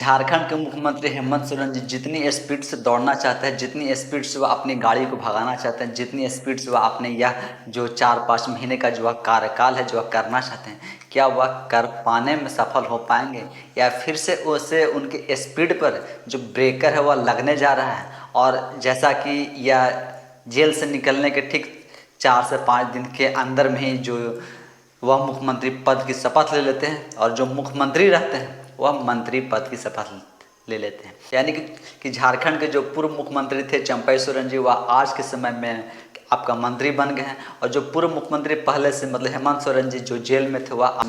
झारखंड के मुख्यमंत्री हेमंत सोरेन जी जितनी स्पीड से दौड़ना चाहते हैं, जितनी स्पीड से वह अपनी गाड़ी को भगाना चाहते हैं, जितनी स्पीड से वह अपने यह जो 4-5 महीने का जो वह कार्यकाल है जो वह करना चाहते हैं, क्या वह कर पाने में सफल हो पाएंगे या फिर से उसे उनके स्पीड पर जो ब्रेकर है वह लगने जा रहा है। और जैसा कि यह जेल से निकलने के ठीक 4 से 5 दिन के अंदर में ही जो वह मुख्यमंत्री पद की शपथ ले लेते हैं और जो मुख्यमंत्री रहते हैं वह मंत्री पद की शपथ ले लेते हैं। यानी कि झारखंड के जो पूर्व मुख्यमंत्री थे चंपई सोरेन जी वह आज के समय में आपका मंत्री बन गए हैं और जो पूर्व मुख्यमंत्री पहले से मतलब हेमंत सोरेन जी जो जेल में थे वह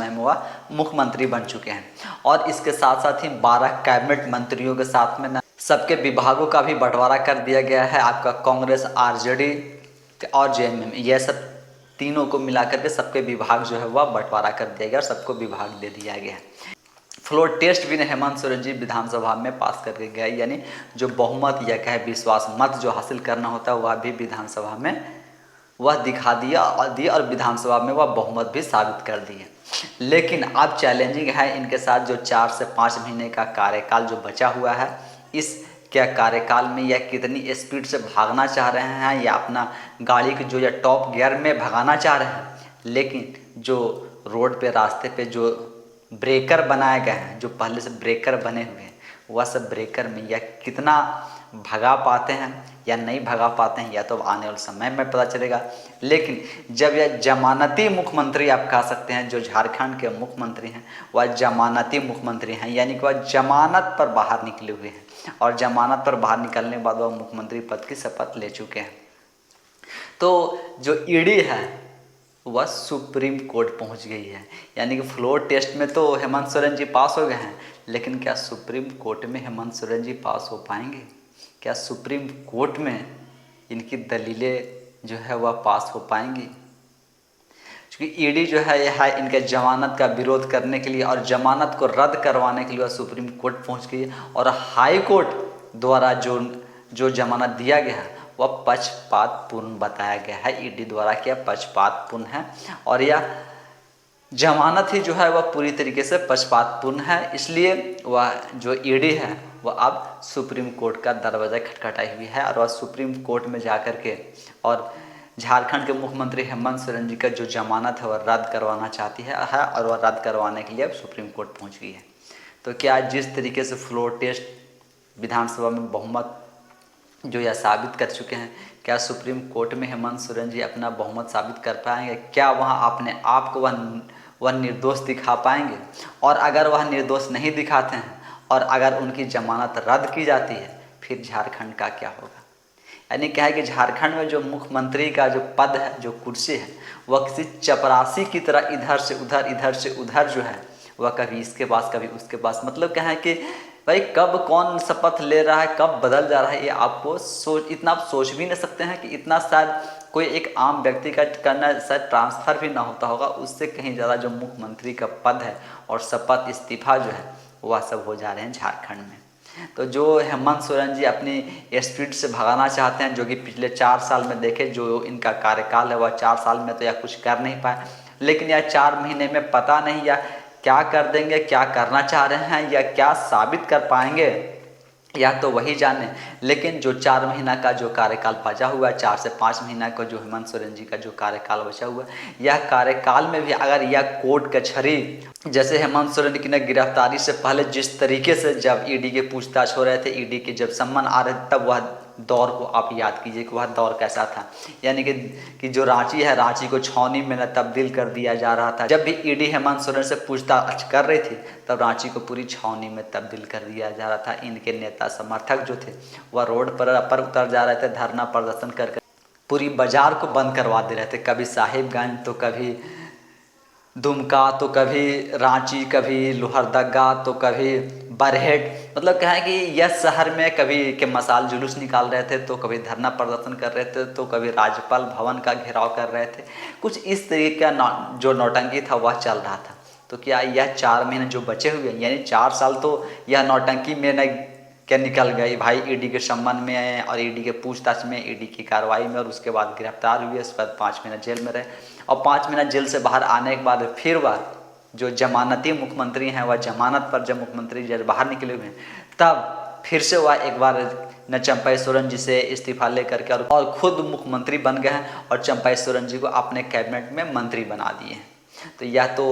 मुख्यमंत्री बन चुके हैं। और इसके साथ साथ ही 12 कैबिनेट मंत्रियों के साथ में ना सबके विभागों का भी बंटवारा कर दिया गया है। आपका कांग्रेस, आरजेडी और जेएमएम यह सब तीनों को मिलाकर के सबके विभाग जो है वह बंटवारा कर दिया गया और सबको विभाग दे दिया गया है। फ्लोर टेस्ट भी हेमंत सोरेन जी विधानसभा में पास करके गए, यानी जो बहुमत या कहे विश्वास मत जो हासिल करना होता है वह भी विधानसभा में वह दिखा दिया और विधानसभा में वह बहुमत भी साबित कर दिए। लेकिन अब चैलेंजिंग है इनके साथ जो 4 से 5 महीने का कार्यकाल जो बचा हुआ है, इस क्या कार्यकाल में यह कितनी स्पीड से भागना चाह रहे हैं या अपना गाड़ी की जो या टॉप गियर में भगाना चाह रहे हैं। लेकिन जो रोड पे रास्ते पे जो ब्रेकर बनाए गए हैं, जो पहले से ब्रेकर बने हुए हैं, वह सब ब्रेकर में या कितना भगा पाते हैं या नहीं भगा पाते हैं, या तो आने वाले समय में पता चलेगा। लेकिन जब यह जमानती मुख्यमंत्री आप कह सकते हैं, जो झारखंड के मुख्यमंत्री हैं वह जमानती मुख्यमंत्री हैं, यानी कि वह जमानत पर बाहर निकले हुए हैं और जमानत पर बाहर निकलने के बाद वह मुख्यमंत्री पद की शपथ ले चुके हैं। तो जो ईडी है वह सुप्रीम कोर्ट पहुंच गई है, यानी कि फ्लोर टेस्ट में तो हेमंत सोरेन जी पास हो गए हैं, लेकिन क्या सुप्रीम कोर्ट में हेमंत सोरेन जी पास हो पाएंगे? क्या सुप्रीम कोर्ट में इनकी दलीलें जो है वह पास हो पाएंगी? क्योंकि ईडी जो है यह है इनके जमानत का विरोध करने के लिए और जमानत को रद्द करवाने के लिए वह सुप्रीम कोर्ट पहुंच गई है और हाई कोर्ट द्वारा जो जमानत दिया गया है वह पक्षपातपूर्ण बताया गया है। ईडी द्वारा क्या पक्षपातपूर्ण है और यह जमानत ही जो है वह पूरी तरीके से पक्षपातपूर्ण है, इसलिए वह जो ईडी है वह अब सुप्रीम कोर्ट का दरवाज़ा खटखटाई हुई है और वह सुप्रीम कोर्ट में जाकर के और झारखंड के मुख्यमंत्री हेमंत सोरेन जी का जो जमानत है वह रद्द करवाना चाहती है और वह रद्द करवाने के लिए अब सुप्रीम कोर्ट पहुंच गई है। तो क्या जिस तरीके से फ्लोर टेस्ट विधानसभा में बहुमत जो यह साबित कर चुके हैं, क्या सुप्रीम कोर्ट में हेमंत सोरेन जी अपना बहुमत साबित कर पाएंगे? क्या वहाँ अपने आप को वह निर्दोष दिखा पाएंगे? और अगर वह निर्दोष नहीं दिखाते हैं और अगर उनकी जमानत रद्द की जाती है फिर झारखंड का क्या होगा? यानी क्या है कि झारखंड में जो मुख्यमंत्री का जो पद है, जो कुर्सी है, वह किसी चपरासी की तरह इधर से उधर जो है वह कभी इसके पास कभी उसके पास, मतलब क्या है कि भाई कब कौन शपथ ले रहा है, कब बदल जा रहा है, ये आपको इतना आप सोच भी नहीं सकते हैं कि इतना शायद कोई एक आम व्यक्ति का करना शायद ट्रांसफ़र भी ना होता होगा। उससे कहीं ज़्यादा जो मुख्यमंत्री का पद है और शपथ इस्तीफा जो है वह सब हो जा रहे हैं झारखंड में। तो जो हेमंत सोरेन जी अपनी स्पीड से भगाना चाहते हैं, जो कि पिछले 4 साल में देखे जो इनका कार्यकाल है वह 4 साल में तो या कुछ कर नहीं पाए, लेकिन यह 4 महीने में पता नहीं या क्या कर देंगे, क्या करना चाह रहे हैं या क्या साबित कर पाएंगे या तो वही जाने। लेकिन जो 4 महीना का जो कार्यकाल बचा हुआ है, 4 से 5 महीना का जो हेमंत सोरेन जी का जो कार्यकाल बचा हुआ है, यह कार्यकाल में भी अगर यह कोर्ट कचहरी जैसे हेमंत सोरेन की गिरफ्तारी से पहले जिस तरीके से जब ईडी के पूछताछ हो रहे थे, ईडी के जब सम्मन आ रहे थे, तब वह दौर को आप याद कीजिए कि वह दौर कैसा था। यानी कि जो रांची है, रांची को छावनी में न तब्दील कर दिया जा रहा था। जब भी ईडी हेमंत सोरेन से पूछताछ कर रही थी तब रांची को पूरी छावनी में तब्दील कर दिया जा रहा था। इनके नेता समर्थक जो थे वह रोड पर उतर जा रहे थे, धरना प्रदर्शन कर पूरी बाजार को बंद करवा दे रहे थे। कभी साहिबगंज तो कभी दुमका तो कभी रांची, कभी लोहरदगा तो कभी बरहेट, मतलब क्या है कि यह शहर में कभी के मसाल जुलूस निकाल रहे थे तो कभी धरना प्रदर्शन कर रहे थे तो कभी राज्यपाल भवन का घेराव कर रहे थे। कुछ इस तरीके का जो नौटंकी था वह चल रहा था। तो क्या यह 4 महीने जो बचे हुए यानी 4 साल तो यह नौटंकी में न क्या निकल गई भाई, ईडी के संबंध में और ईडी के पूछताछ में, ईडी की कार्रवाई में, और उसके बाद गिरफ्तार हुए, उसके बाद 5 महीना जेल में रहे और 5 महीना जेल से बाहर आने के बाद फिर वह जो जमानती मुख्यमंत्री हैं वह जमानत पर जब मुख्यमंत्री जब बाहर निकले हुए हैं, तब फिर से वह एक बार न चंपई सोरेन जी से इस्तीफा लेकर के और खुद मुख्यमंत्री बन गए हैं और चंपई सोरेन जी को अपने कैबिनेट में मंत्री बना दिए हैं। तो यह तो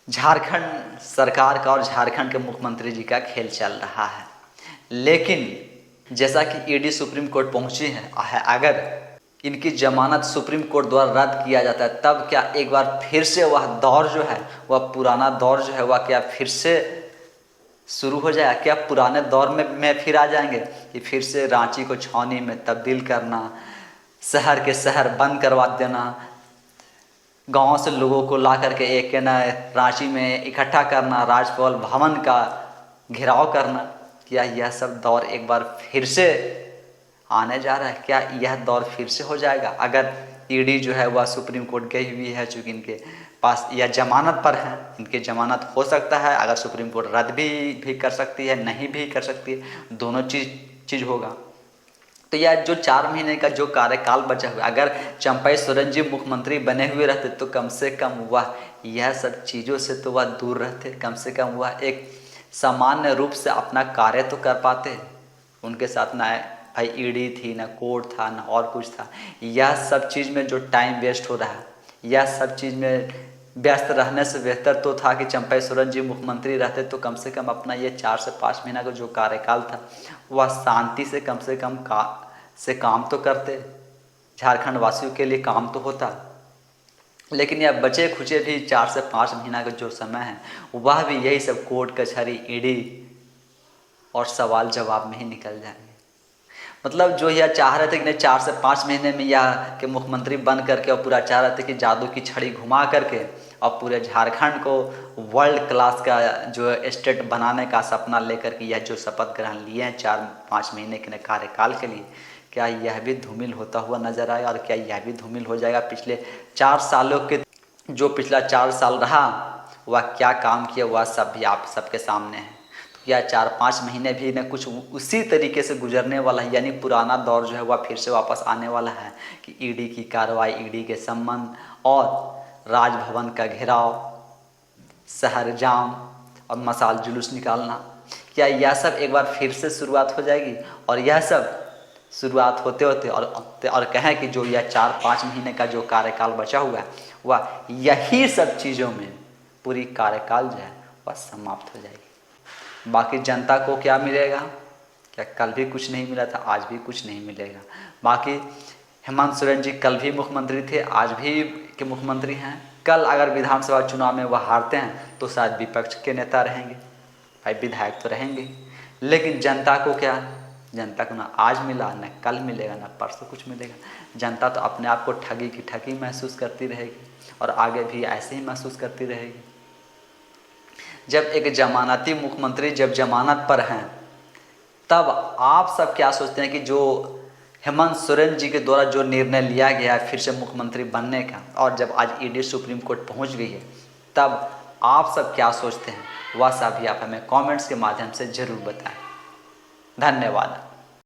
झारखंड सरकार का और झारखंड के मुख्यमंत्री जी का खेल चल रहा है। लेकिन जैसा कि ईडी सुप्रीम कोर्ट पहुंची है, अगर इनकी जमानत सुप्रीम कोर्ट द्वारा रद्द किया जाता है, तब क्या एक बार फिर से वह दौर जो है, वह पुराना दौर जो है, वह क्या फिर से शुरू हो जाएगा? क्या पुराने दौर में फिर आ जाएंगे कि फिर से रांची को छावनी में तब्दील करना, शहर के शहर बंद करवा देना, गांव से लोगों को ला करके एक न रांची में इकट्ठा करना, राजभवन भवन का घेराव करना? क्या यह सब दौर एक बार फिर से आने जा रहा है? क्या यह दौर फिर से हो जाएगा? अगर ईडी जो है वह सुप्रीम कोर्ट गई हुई है, चूँकि इनके पास यह जमानत पर है, इनकी जमानत हो सकता है, अगर सुप्रीम कोर्ट रद्द भी कर सकती है, नहीं भी कर सकती है, दोनों चीज़ होगा। तो यह जो 4 महीने का जो कार्यकाल बचा हुआ, अगर चंपई सोरेन जी मुख्यमंत्री बने हुए रहते तो कम से कम वह यह सब चीज़ों से तो वह दूर रहते, कम से कम वह एक सामान्य रूप से अपना कार्य तो कर पाते। उनके साथ ना भाई ईडी थी, ना कोर्ट था, ना और कुछ था। यह सब चीज़ में जो टाइम वेस्ट हो रहा है, यह सब चीज़ में व्यस्त रहने से बेहतर तो था कि चंपई सोरेन जी मुख्यमंत्री रहते तो कम से कम अपना ये 4 से 5 महीना का जो कार्यकाल था वह शांति से कम से कम काम तो करते, झारखंड वासियों के लिए काम तो होता। लेकिन यह बचे खुचे भी 4 से 5 महीना का जो समय है, वह भी यही सब कोर्ट कचहरी, ईडी और सवाल जवाब में ही निकल जाएंगे। मतलब जो यह चाह रहे थे कि नहीं 4 से 5 महीने में यह के मुख्यमंत्री बन करके और पूरा चाह रहे थे कि जादू की छड़ी घुमा करके और पूरे झारखंड को वर्ल्ड क्लास का जो स्टेट बनाने का सपना लेकर के यह जो शपथ ग्रहण लिए हैं 4-5 महीने के कार्यकाल के लिए, क्या यह भी धूमिल होता हुआ नजर आएगा? और क्या यह भी धूमिल हो जाएगा? पिछले 4 सालों के जो पिछला 4 साल रहा वह क्या काम किया, वह सब भी आप सबके सामने है। या 4-5 महीने भी न कुछ उसी तरीके से गुजरने वाला है, यानी पुराना दौर जो है वह फिर से वापस आने वाला है कि ईडी की कार्रवाई, ईडी के संबंध और राजभवन का घेराव, शहर जाम और मसाल जुलूस निकालना, क्या यह सब एक बार फिर से शुरुआत हो जाएगी? और यह सब शुरुआत होते होते और कहें कि जो यह 4-5 महीने का जो कार्यकाल बचा हुआ है वह यही सब चीज़ों में पूरी कार्यकाल जो है वह समाप्त हो जाएगी। बाकी जनता को क्या मिलेगा? क्या कल भी कुछ नहीं मिला था, आज भी कुछ नहीं मिलेगा। बाकी हेमंत सोरेन जी कल भी मुख्यमंत्री थे, आज भी के मुख्यमंत्री हैं। कल अगर विधानसभा चुनाव में वह हारते हैं तो शायद विपक्ष के नेता रहेंगे, भाई विधायक तो रहेंगे। लेकिन जनता को क्या? जनता को ना आज मिला, ना कल मिलेगा, ना परसों कुछ मिलेगा। जनता तो अपने आप को ठगी की ठगी महसूस करती रहेगी और आगे भी ऐसे ही महसूस करती रहेगी। जब एक जमानती मुख्यमंत्री जब जमानत पर हैं, तब आप सब क्या सोचते हैं कि जो हेमंत सोरेन जी के द्वारा जो निर्णय लिया गया है फिर से मुख्यमंत्री बनने का, और जब आज ईडी सुप्रीम कोर्ट पहुंच गई है, तब आप सब क्या सोचते हैं? वह सब भी आप हमें कमेंट्स के माध्यम से ज़रूर बताएं। धन्यवाद।